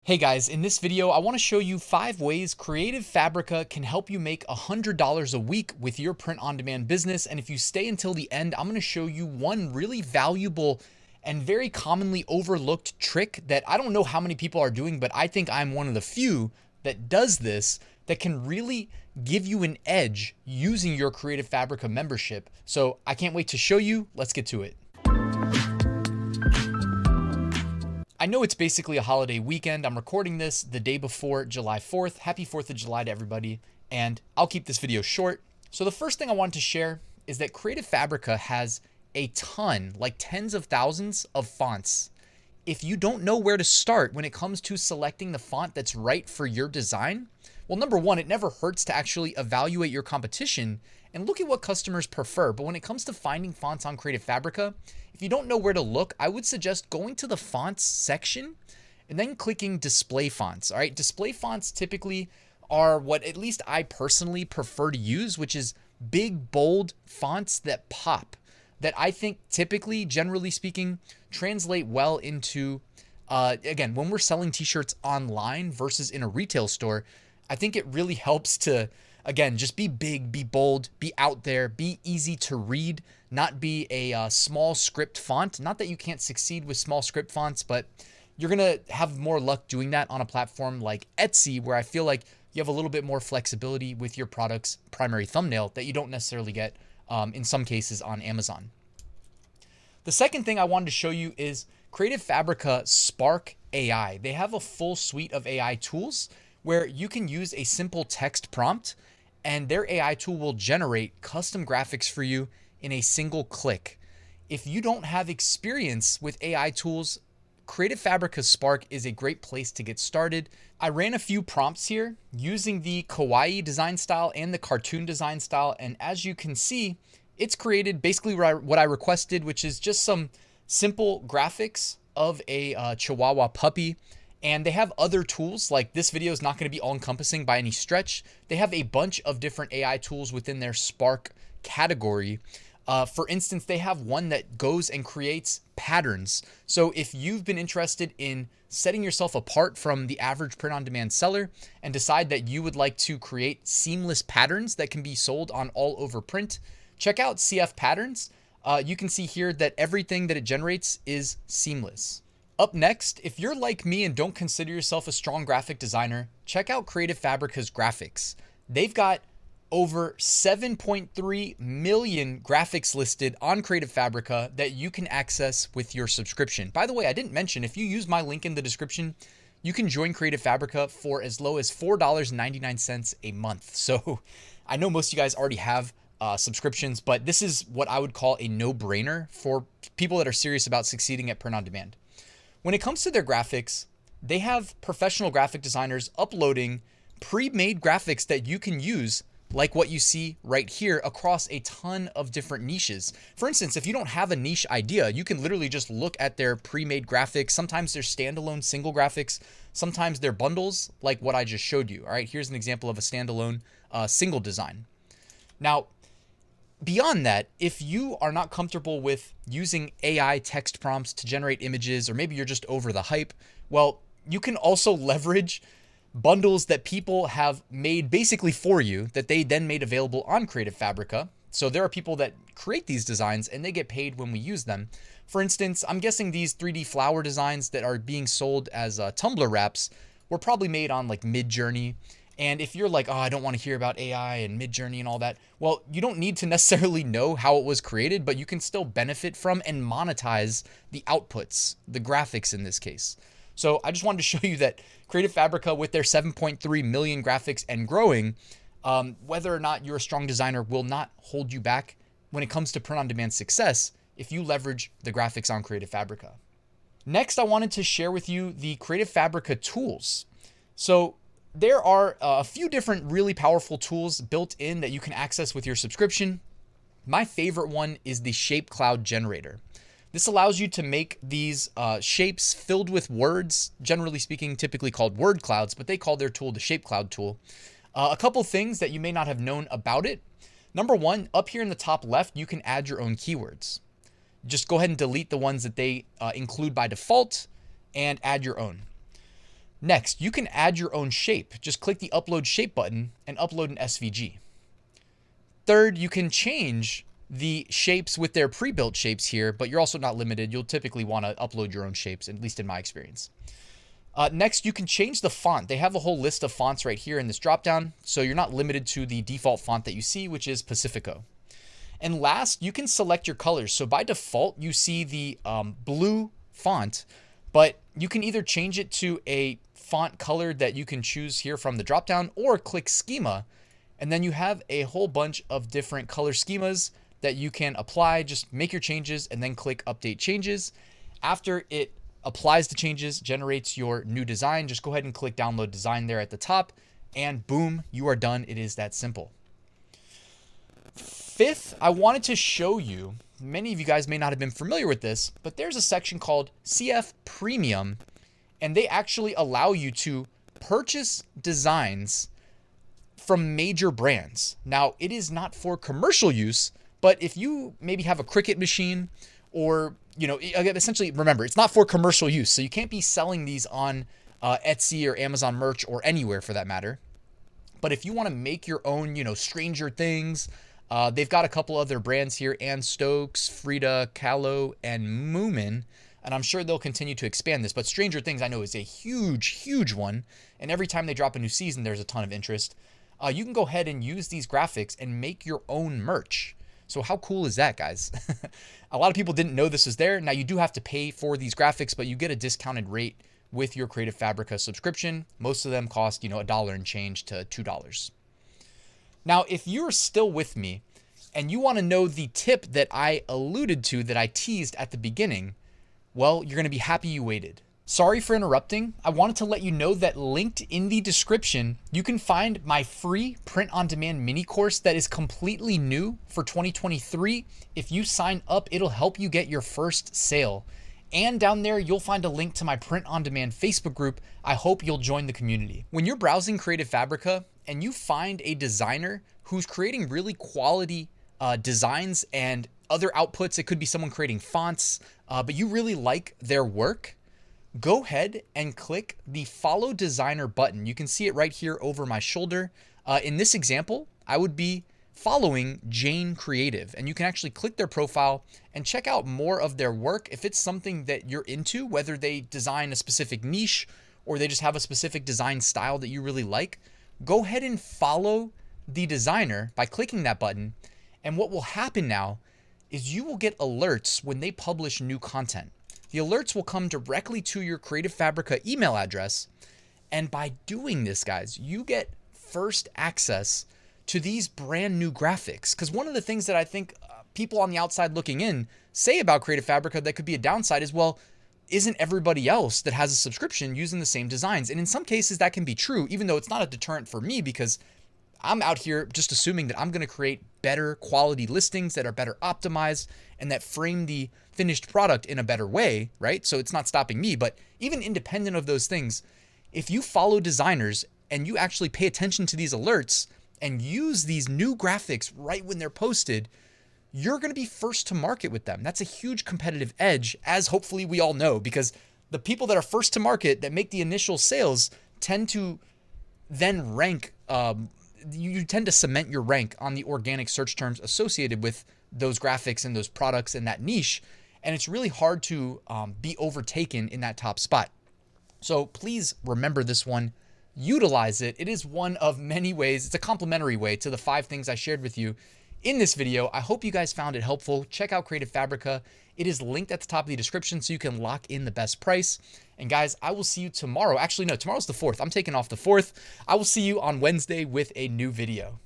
Hey guys, in this video, I want to show you 5 ways Creative Fabrica can help you make $100 a week with your print-on-demand business. And if you stay until the end, I'm going to show you one really valuable and very commonly overlooked trick that I don't know how many people are doing, but I think I'm one of the few that does this that can really give you an edge using your Creative Fabrica membership. So I can't wait to show you. Let's get to it. I know it's basically a holiday weekend. I'm recording this the day before July 4th. Happy 4th of July to everybody. And I'll keep this video short. So the first thing I wanted to share is that Creative Fabrica has a ton, like tens of thousands of fonts. If you don't know where to start when it comes to selecting the font that's right for your design, well, number one, it never hurts to actually evaluate your competition and look at what customers prefer. But when it comes to finding fonts on Creative Fabrica, if you don't know where to look, I would suggest going to the fonts section and then clicking display fonts. All right, display fonts typically are what at least I personally prefer to use, which is big, bold fonts that pop, that I think typically, generally speaking, translate well into, again, when we're selling t-shirts online versus in a retail store, I think it really helps to, again, just be big, be bold, be out there, be easy to read, not be a small script font. Not that you can't succeed with small script fonts, but you're going to have more luck doing that on a platform like Etsy, where I feel like you have a little bit more flexibility with your product's primary thumbnail that you don't necessarily get in some cases on Amazon. The second thing I wanted to show you is Creative Fabrica Spark AI. They have a full suite of AI tools where you can use a simple text prompt and their AI tool will generate custom graphics for you in a single click. If you don't have experience with AI tools, Creative Fabrica Spark is a great place to get started. I ran a few prompts here using the kawaii design style and the cartoon design style, and as you can see, it's created basically what I requested, which is just some simple graphics of a Chihuahua puppy. And they have other tools, like this video is not going to be all encompassing by any stretch. They have a bunch of different AI tools within their Spark category. For instance, they have one that goes and creates patterns. So if you've been interested in setting yourself apart from the average print-on-demand seller and decide that you would like to create seamless patterns that can be sold on all over print, check out CF Patterns. You can see here that everything that it generates is seamless. Up next, if you're like me and don't consider yourself a strong graphic designer, check out Creative Fabrica's graphics. They've got over 7.3 million graphics listed on Creative Fabrica that you can access with your subscription. By the way, I didn't mention, if you use my link in the description, you can join Creative Fabrica for as low as $4.99 a month. So I know most of you guys already have subscriptions, but this is what I would call a no-brainer for people that are serious about succeeding at print on demand. When it comes to their graphics, they have professional graphic designers uploading pre-made graphics that you can use, like what you see right here, across a ton of different niches. For instance, if you don't have a niche idea, you can literally just look at their pre-made graphics. Sometimes they're standalone single graphics. Sometimes they're bundles, like what I just showed you. All right, here's an example of a standalone single design. Now, beyond that, if you are not comfortable with using AI text prompts to generate images, or maybe you're just over the hype, well, you can also leverage bundles that people have made basically for you that they then made available on Creative Fabrica. So there are people that create these designs and they get paid when we use them. For instance, I'm guessing these 3D flower designs that are being sold as tumbler wraps were probably made on like Midjourney. And if you're like, oh, I don't want to hear about AI and Midjourney and all that, well, you don't need to necessarily know how it was created, but you can still benefit from and monetize the outputs, the graphics in this case. So I just wanted to show you that Creative Fabrica, with their 7.3 million graphics and growing, whether or not you're a strong designer, will not hold you back when it comes to print-on-demand success if you leverage the graphics on Creative Fabrica. Next, I wanted to share with you the Creative Fabrica tools. So there are a few different really powerful tools built in that you can access with your subscription. My favorite one is the Shape Cloud Generator. This allows you to make these shapes filled with words, generally speaking, typically called word clouds, but they call their tool the Shape Cloud tool. A couple things that you may not have known about it. Number one, up here in the top left, you can add your own keywords. Just go ahead and delete the ones that they include by default and add your own. Next, you can add your own shape. Just click the upload shape button and upload an SVG. Third, you can change the shapes with their pre-built shapes here, but you're also not limited. You'll typically want to upload your own shapes, at least in my experience. Next, you can change the font. They have a whole list of fonts right here in this dropdown, so you're not limited to the default font that you see, which is Pacifico. And last, you can select your colors. So by default, you see the blue font, but you can either change it to a font color that you can choose here from the dropdown, or click schema, and then you have a whole bunch of different color schemas that you can apply. Just make your changes and then click update changes. After it applies the changes, generates your new design, just go ahead and click download design there at the top, and boom, you are done. It is that simple. Fifth, I wanted to show you, many of you guys may not have been familiar with this, but there's a section called CF Premium, and they actually allow you to purchase designs from major brands. Now, it is not for commercial use, but if you maybe have a Cricut machine, or, you know, essentially, remember, it's not for commercial use, so you can't be selling these on Etsy or Amazon Merch or anywhere for that matter. But if you want to make your own, you know, Stranger Things, they've got a couple other brands here, Ann Stokes, Frida Kahlo, and Moomin, and I'm sure they'll continue to expand this. But Stranger Things, I know, is a huge, huge one, and every time they drop a new season, there's a ton of interest. You can go ahead and use these graphics and make your own merch. So how cool is that, guys? A lot of people didn't know this was there. Now, you do have to pay for these graphics, but you get a discounted rate with your Creative Fabrica subscription. Most of them cost, you know, $1 and change to $2. Now, if you're still with me and you want to know the tip that I alluded to, that I teased at the beginning, well, you're going to be happy you waited. Sorry for interrupting. I wanted to let you know that linked in the description, you can find my free print-on-demand mini course that is completely new for 2023. If you sign up, it'll help you get your first sale. And down there, you'll find a link to my print-on-demand Facebook group. I hope you'll join the community. When you're browsing Creative Fabrica and you find a designer who's creating really quality designs and other outputs, it could be someone creating fonts, but you really like their work, go ahead and click the follow designer button. You can see it right here over my shoulder. In this example, I would be following Jane Creative, and you can actually click their profile and check out more of their work. If it's something that you're into, whether they design a specific niche or they just have a specific design style that you really like, go ahead and follow the designer by clicking that button. And what will happen now is you will get alerts when they publish new content. The alerts will come directly to your Creative Fabrica email address. And by doing this, guys, you get first access to these brand new graphics. Because one of the things that I think people on the outside looking in say about Creative Fabrica that could be a downside is, well, isn't everybody else that has a subscription using the same designs? And in some cases that can be true, even though it's not a deterrent for me, because I'm out here just assuming that I'm going to create better quality listings that are better optimized and that frame the finished product in a better way, right? So it's not stopping me. But even independent of those things, if you follow designers and you actually pay attention to these alerts and use these new graphics right when they're posted, you're going to be first to market with them. That's a huge competitive edge, as hopefully we all know, because the people that are first to market that make the initial sales tend to then rank, you tend to cement your rank on the organic search terms associated with those graphics and those products in that niche. And it's really hard to be overtaken in that top spot. So please remember this one, utilize it. It is one of many ways. It's a complementary way to the 5 things I shared with you in this video. I hope you guys found it helpful. Check out Creative Fabrica. It is linked at the top of the description so you can lock in the best price. And guys, I will see you tomorrow. Actually, no, tomorrow's the 4th. I'm taking off the 4th. I will see you on Wednesday with a new video.